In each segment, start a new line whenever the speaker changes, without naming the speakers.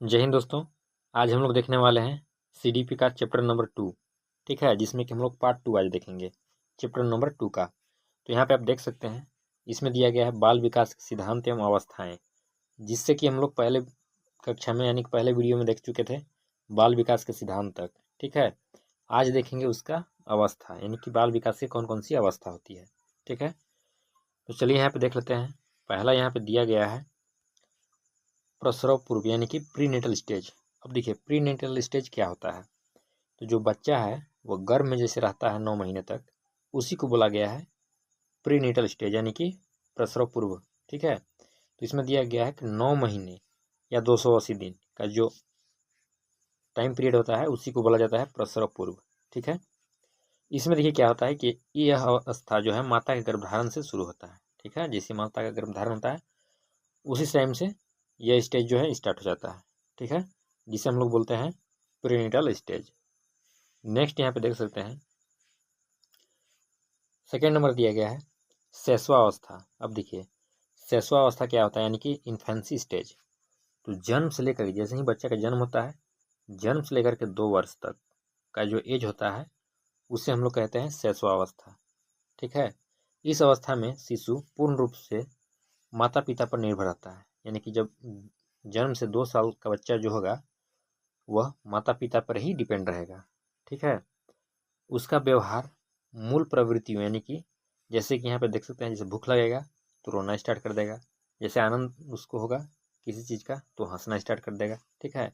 जय हिंद दोस्तों। आज हम लोग देखने वाले हैं सीडीपी का चैप्टर नंबर 2। ठीक है, जिसमें कि हम लोग पार्ट 2 आज देखेंगे चैप्टर नंबर 2 का। तो यहाँ पे आप देख सकते हैं, इसमें दिया गया है बाल विकास के सिद्धांत एवं अवस्थाएं, जिससे कि हम लोग पहले कक्षा में यानी कि पहले वीडियो में देख चुके थे बाल विकास के सिद्धांत तक। ठीक है, आज देखेंगे उसका अवस्था, यानी कि बाल विकास की कौन कौन सी अवस्था होती है। ठीक है, तो चलिए यहाँ पे देख लेते हैं। पहला यहाँ पे दिया गया है प्रसव पूर्व यानी कि प्रीनेटल स्टेज। अब देखिए प्रीनेटल स्टेज क्या होता है। तो जो बच्चा है वो गर्भ में जैसे रहता है 9 महीने तक, उसी को बोला गया है प्रीनेटल स्टेज यानी कि प्रसव पूर्व। ठीक है, तो इसमें दिया गया है कि 9 महीने या 280 दिन का जो टाइम पीरियड होता है उसी को बोला जाता है प्रसव पूर्व। ठीक है, इसमें देखिए क्या होता है कि यह अवस्था जो है माता के गर्भधारण से शुरू होता है। ठीक है, जैसे माता का गर्भधारण होता है उसी टाइम से यह स्टेज जो है स्टार्ट हो जाता है। ठीक है, जिसे हम लोग बोलते हैं प्रीनेटल स्टेज। नेक्स्ट यहाँ पे देख सकते हैं सेकेंड नंबर दिया गया है शैशवावस्था। अब देखिए शैशवावस्था क्या होता है, यानी कि इन्फेंसी स्टेज। तो जन्म से लेकर जैसे ही बच्चे का जन्म होता है, जन्म से लेकर के 2 वर्ष तक का जो एज होता है उसे हम लोग कहते हैं शैशवावस्था। ठीक है, इस अवस्था में शिशु पूर्ण रूप से माता पिता पर निर्भर रहता है, यानी कि जब जन्म से 2 साल का बच्चा जो होगा वह माता पिता पर ही डिपेंड रहेगा। ठीक है, उसका व्यवहार मूल प्रवृत्तियों यानी कि जैसे कि यहाँ पे देख सकते हैं, जैसे भूख लगेगा तो रोना स्टार्ट कर देगा, जैसे आनंद उसको होगा किसी चीज़ का तो हंसना स्टार्ट कर देगा। ठीक है,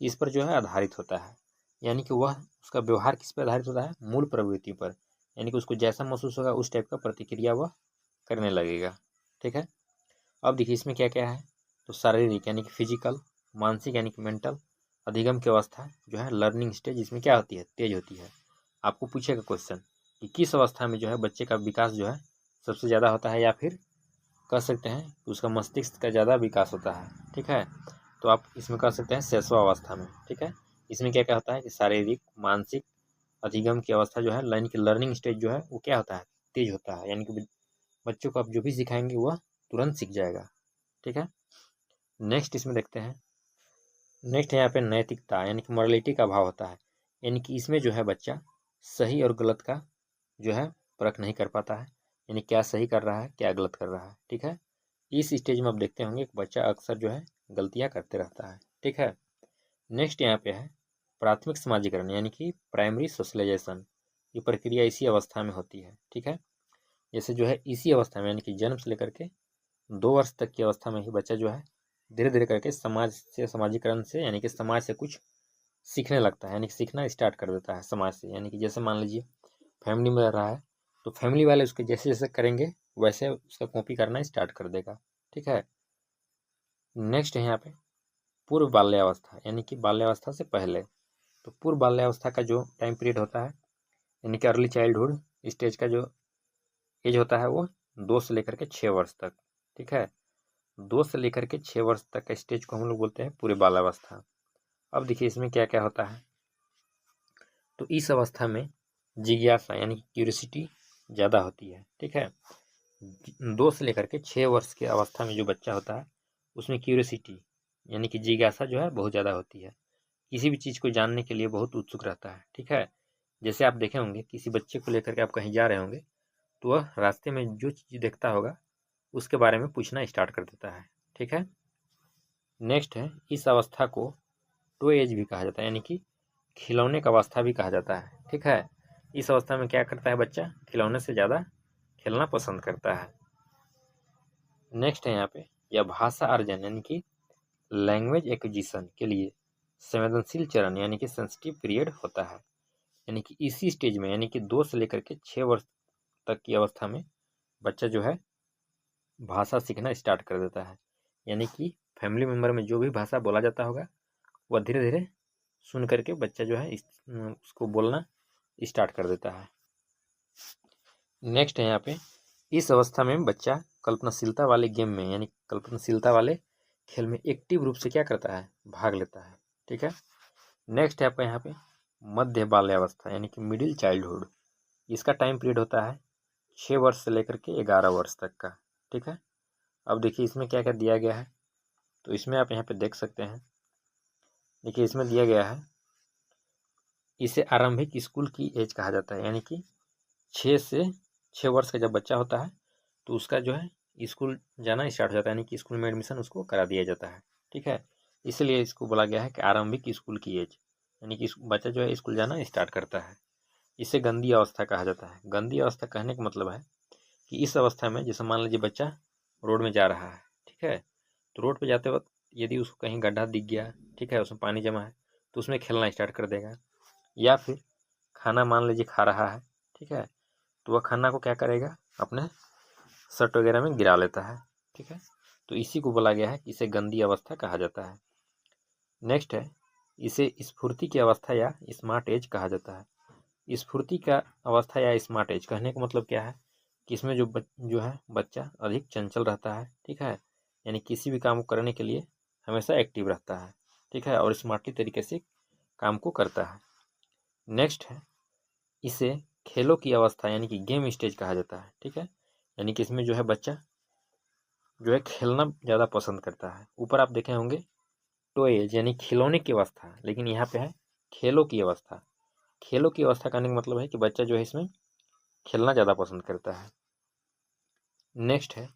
इस पर जो है आधारित होता है, यानी कि वह उसका व्यवहार किस पर आधारित होता है, मूल प्रवृत्ति पर, यानी कि उसको जैसा महसूस होगा उस टाइप का प्रतिक्रिया वह करने लगेगा। ठीक है, अब देखिए इसमें क्या क्या है। तो शारीरिक यानी कि फिजिकल, मानसिक यानी कि मेंटल, अधिगम की अवस्था जो है लर्निंग स्टेज, इसमें क्या होती है, तेज होती है। आपको पूछेगा क्वेश्चन कि किस अवस्था में जो है बच्चे का विकास जो है सबसे ज़्यादा होता है, या फिर कह सकते हैं कि उसका मस्तिष्क का ज़्यादा विकास होता है। ठीक है, तो आप इसमें कह सकते हैं शैशवावस्था में। ठीक है, इसमें क्या क्या होता है कि शारीरिक, मानसिक, अधिगम की अवस्था जो है यानी कि लर्निंग स्टेज जो है वो क्या होता है, तेज होता है, यानी कि बच्चों को आप जो भी सिखाएंगे वह तुरंत सीख जाएगा। ठीक है, नेक्स्ट इसमें देखते हैं। नेक्स्ट यहाँ पे नैतिकता यानी कि मॉरलिटी का अभाव होता है, यानी कि इसमें जो है बच्चा सही और गलत का जो है परख नहीं कर पाता है, यानी क्या सही कर रहा है क्या गलत कर रहा है। ठीक है, इस स्टेज में आप देखते होंगे कि बच्चा अक्सर जो है गलतियाँ करते रहता है। ठीक है, नेक्स्ट यहाँ पे है प्राथमिक समाजीकरण यानी कि प्राइमरी सोशलाइजेशन। ये प्रक्रिया इसी अवस्था में होती है। ठीक है, जैसे जो है इसी अवस्था में यानी कि जन्म से लेकर के 2 वर्ष तक की अवस्था में ही बच्चा जो है धीरे धीरे करके समाज से, समाजीकरण से यानी कि समाज से कुछ सीखने लगता है, यानी कि सीखना स्टार्ट कर देता है समाज से। यानी कि जैसे मान लीजिए फैमिली में रह रहा है तो फैमिली वाले उसके जैसे जैसे करेंगे वैसे उसका कॉपी करना स्टार्ट कर देगा। ठीक है, नेक्स्ट है यहाँ पे पूर्व बाल्यावस्था यानी कि बाल्यावस्था से पहले। तो पूर्व बाल्यावस्था का जो टाइम पीरियड होता है यानी कि अर्ली चाइल्डहुड स्टेज का जो एज होता है वो 2 से लेकर के 6 वर्ष तक। ठीक है, 2 से लेकर के 6 वर्ष तक का स्टेज को हम लोग बोलते हैं पूरे बालावस्था। अब देखिए इसमें क्या क्या होता है। तो इस अवस्था में जिज्ञासा यानी कि क्यूरियोसिटी ज़्यादा होती है। ठीक है, 2 से लेकर के 6 वर्ष की अवस्था में जो बच्चा होता है उसमें क्यूरियोसिटी यानी कि जिज्ञासा जो है बहुत ज़्यादा होती है, किसी भी चीज़ को जानने के लिए बहुत उत्सुक रहता है। ठीक है, जैसे आप देखे होंगे किसी बच्चे को लेकर के आप कहीं जा रहे होंगे तो वह रास्ते में जो चीज़ देखता होगा उसके बारे में पूछना स्टार्ट कर देता है। ठीक है, नेक्स्ट है इस अवस्था को टॉय एज भी कहा जाता है, यानी कि खिलौने का अवस्था भी कहा जाता है। ठीक है, इस अवस्था में क्या करता है बच्चा, खिलौने से ज़्यादा खेलना पसंद करता है। नेक्स्ट है यहाँ पे यह भाषा अर्जन यानी कि लैंग्वेज एक्विजिशन के लिए संवेदनशील चरण यानी कि सेंसिटिव पीरियड होता है, यानी कि इसी स्टेज में यानी कि 2 से लेकर के 6 वर्ष तक की अवस्था में बच्चा जो है भाषा सीखना स्टार्ट कर देता है, यानी कि फैमिली मेम्बर में जो भी भाषा बोला जाता होगा वह धीरे धीरे सुन करके बच्चा जो है उसको बोलना स्टार्ट कर देता है। नेक्स्ट है यहाँ पे इस अवस्था में बच्चा कल्पनाशीलता वाले गेम में यानी कल्पनाशीलता वाले खेल में एक्टिव रूप से क्या करता है, भाग लेता है। ठीक है, नेक्स्ट है आपका यहाँ पे मध्य बाल्यावस्था यानी कि मिडिल चाइल्डहुड। इसका टाइम पीरियड होता है 6 वर्ष से लेकर के 11 वर्ष तक का। ठीक है, अब देखिए इसमें क्या क्या दिया गया है। तो इसमें आप यहाँ पे देख सकते हैं देखिए इसमें दिया गया है, इसे आरंभिक स्कूल की एज कहा जाता है, यानी कि 6 वर्ष का जब बच्चा होता है तो उसका जो है स्कूल जाना स्टार्ट हो जाता है, यानी कि स्कूल में एडमिशन उसको करा दिया जाता है। ठीक है, इसलिए इसको बोला गया है कि आरंभिक स्कूल की एज, यानी कि बच्चा जो है स्कूल जाना स्टार्ट करता है। इसे गंदी अवस्था कहा जाता है। गंदी अवस्था कहने का मतलब है कि इस अवस्था में, जैसे मान लीजिए बच्चा रोड में जा रहा है, ठीक है, तो रोड पे जाते वक्त यदि उसको कहीं गड्ढा दिख गया, ठीक है, उसमें पानी जमा है, तो उसमें खेलना स्टार्ट कर देगा। या फिर खाना मान लीजिए खा रहा है, ठीक है, तो वह खाना को क्या करेगा, अपने शर्ट वगैरह में गिरा लेता है। ठीक है, तो इसी को बोला गया है कि इसे गंदी अवस्था कहा जाता है। नेक्स्ट है, इसे स्फूर्ति की अवस्था या स्मार्ट एज कहा जाता है। स्फूर्ति का अवस्था या स्मार्ट एज कहने का मतलब क्या है कि इसमें जो है बच्चा अधिक चंचल रहता है। ठीक है, यानी किसी भी काम को करने के लिए हमेशा एक्टिव रहता है। ठीक है, और स्मार्टली तरीके से काम को करता है। नेक्स्ट है, इसे खेलों की अवस्था यानी कि गेम स्टेज कहा जाता है। ठीक है, यानी कि इसमें जो है बच्चा जो है खेलना ज़्यादा पसंद करता है। ऊपर आप देखे होंगे टॉयज यानी खिलौने की अवस्था, लेकिन यहाँ पे है खेलों की अवस्था। खेलों की अवस्था कहने का मतलब है कि बच्चा जो है इसमें खेलना ज़्यादा पसंद करता है। नेक्स्ट है,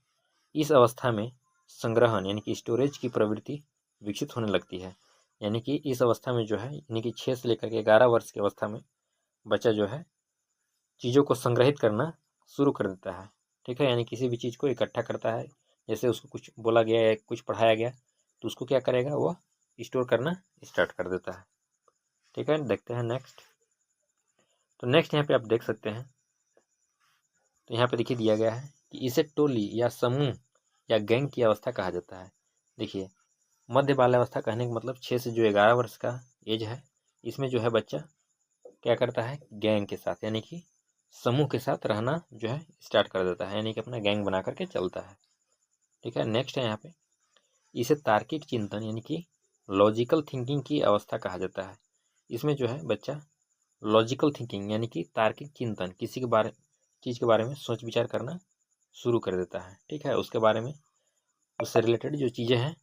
इस अवस्था में संग्रहण यानी कि स्टोरेज की प्रवृत्ति विकसित होने लगती है। यानी कि इस अवस्था में जो है, यानी कि 6 से लेकर के 11 वर्ष की अवस्था में बच्चा जो है चीज़ों को संग्रहित करना शुरू कर देता है। ठीक है, यानी किसी भी चीज़ को इकट्ठा करता है। जैसे उसको कुछ बोला गया या कुछ पढ़ाया गया तो उसको क्या करेगा, वह स्टोर करना स्टार्ट कर देता है। ठीक है, देखते हैं नेक्स्ट। तो नेक्स्ट यहाँ पे आप देख सकते हैं, तो यहाँ पे देखिए दिया गया है कि इसे टोली या समूह या गैंग की अवस्था कहा जाता है। देखिए मध्य बाल्यावस्था कहने का मतलब 6 से जो 11 वर्ष का एज है, इसमें जो है बच्चा क्या करता है, गैंग के साथ यानी कि समूह के साथ रहना जो है स्टार्ट कर देता है, यानी कि अपना गैंग बना करके चलता है। ठीक है, नेक्स्ट है यहाँ पे, इसे तार्किक चिंतन यानी कि लॉजिकल थिंकिंग की अवस्था कहा जाता है। इसमें जो है बच्चा लॉजिकल थिंकिंग यानी कि तार्किक चिंतन, किसी के बारे चीज़ के बारे में सोच विचार करना शुरू कर देता है। ठीक है, उसके बारे में, उससे रिलेटेड जो चीज़ें हैं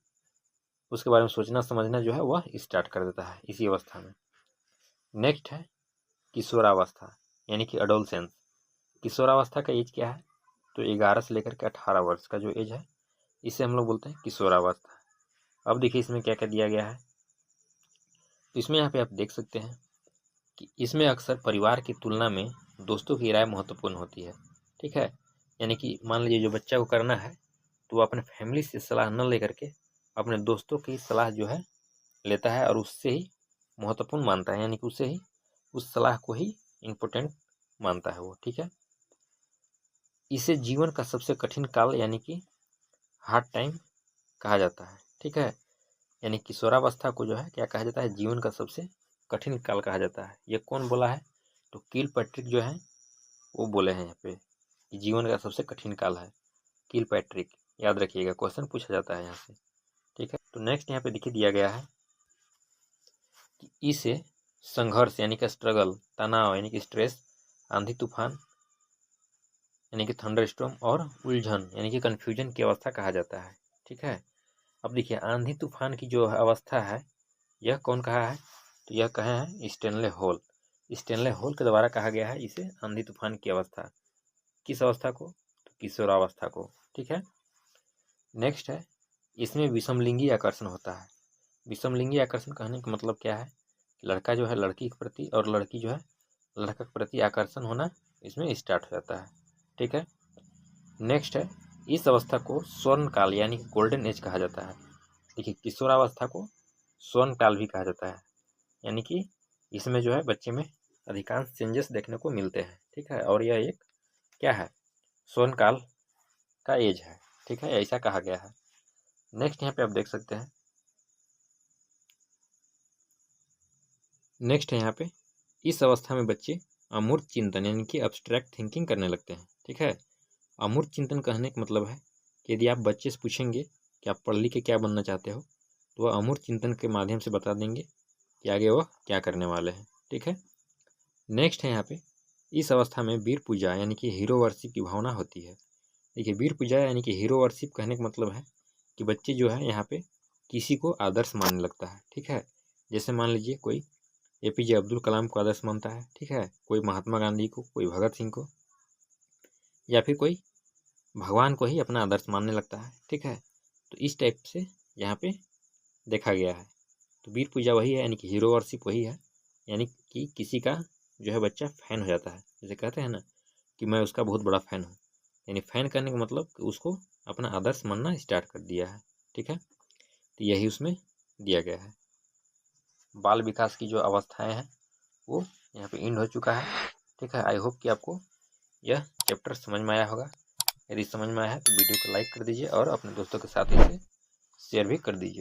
उसके बारे में सोचना समझना जो है वह स्टार्ट कर देता है इसी अवस्था में। नेक्स्ट है किशोरावस्था यानी कि अडोलसेंस। किशोरावस्था का एज क्या है, तो 11 से लेकर के 18 वर्ष का जो एज है इसे हम लोग बोलते हैं किशोरावस्था। अब देखिए इसमें क्या क्या दिया गया है, तो इसमें यहाँ पे आप देख सकते हैं कि इसमें अक्सर परिवार की तुलना में दोस्तों की राय महत्वपूर्ण होती है। ठीक है, यानी कि मान लीजिए जो बच्चा को करना है तो वो अपने फैमिली से सलाह न लेकर के अपने दोस्तों की सलाह जो है लेता है और उससे ही महत्वपूर्ण मानता है, यानी कि उसे ही उस सलाह को ही इम्पोर्टेंट मानता है वो। ठीक है, इसे जीवन का सबसे कठिन काल यानी कि हार्ड टाइम कहा जाता है। ठीक है, यानी किशोरावस्था को जो है क्या कहा जाता है, जीवन का सबसे कठिन काल कहा जाता है। ये कौन बोला है, तो किल पैट्रिक जो है वो बोले हैं यहाँ पे कि जीवन का सबसे कठिन काल है। किल पैट्रिक, याद रखिएगा, क्वेश्चन पूछा जाता है यहाँ से। ठीक है, तो नेक्स्ट यहाँ पे देखिए दिया गया है कि इसे संघर्ष यानी कि स्ट्रगल, तनाव यानी कि स्ट्रेस, आंधी तूफान यानी कि थंडर स्टॉर्म और उलझन यानी कि कन्फ्यूजन की अवस्था कहा जाता है। ठीक है, अब देखिए आंधी तूफान की जो अवस्था है यह कौन कहा है, तो यह कहे हैं स्टेनले हॉल। स्टेनले हॉल के द्वारा कहा गया है इसे आंधी तूफान की अवस्था। किस अवस्था को, तो किशोरावस्था को। ठीक है, नेक्स्ट है, इसमें विषमलिंगी आकर्षण होता है। विषमलिंगी आकर्षण कहने का मतलब क्या है, लड़का जो है लड़की के प्रति और लड़की जो है लड़का के प्रति आकर्षण होना इसमें स्टार्ट हो जाता है। ठीक है, नेक्स्ट है, इस अवस्था को स्वर्ण काल यानी कि गोल्डन एज कहा जाता है। देखिए किशोरावस्था को स्वर्ण काल भी कहा जाता है, यानी कि इसमें जो है बच्चे में अधिकांश चेंजेस देखने को मिलते हैं। ठीक है, और यह एक क्या है, स्वर्ण काल का एज है। ठीक है, ऐसा कहा गया है। नेक्स्ट यहाँ पे आप देख सकते हैं, नेक्स्ट है यहाँ पे, इस अवस्था में बच्चे अमूर्त चिंतन यानी कि अब्स्ट्रैक्ट थिंकिंग करने लगते हैं। ठीक है, अमूर्त चिंतन कहने का मतलब है कि यदि आप बच्चे से पूछेंगे कि आप पढ़ लिख के क्या बनना चाहते हो, तो वह अमूर्त चिंतन के माध्यम से बता देंगे कि आगे वह क्या करने वाले हैं। ठीक है, नेक्स्ट है यहाँ पे, इस अवस्था में वीर पूजा यानी कि हीरो वर्शिप की भावना होती है। देखिए वीर पूजा यानी कि हीरो वर्शिप कहने का मतलब है कि बच्चे जो है यहाँ पे किसी को आदर्श मानने लगता है। ठीक है, जैसे मान लीजिए कोई APJ अब्दुल कलाम को आदर्श मानता है, ठीक है, कोई महात्मा गांधी को, कोई भगत सिंह को, या फिर कोई भगवान को ही अपना आदर्श मानने लगता है, ठीक है। तो इस टाइप से यहाँ पे देखा गया है। तो वीर पूजा वही है, यानी कि हीरो वर्शिप वही है, यानी कि किसी का जो है बच्चा फैन हो जाता है। जैसे कहते हैं ना कि मैं उसका बहुत बड़ा फैन हूँ, यानी फैन करने का मतलब कि उसको अपना आदर्श मानना स्टार्ट कर दिया है, ठीक है। तो यही उसमें दिया गया है। बाल विकास की जो अवस्थाएं हैं वो यहाँ पे एंड हो चुका है, ठीक है। आई होप कि आपको यह चैप्टर समझ में आया होगा। यदि समझ में आया है तो वीडियो को लाइक कर दीजिए और अपने दोस्तों के साथ इसे शेयर भी कर दीजिए।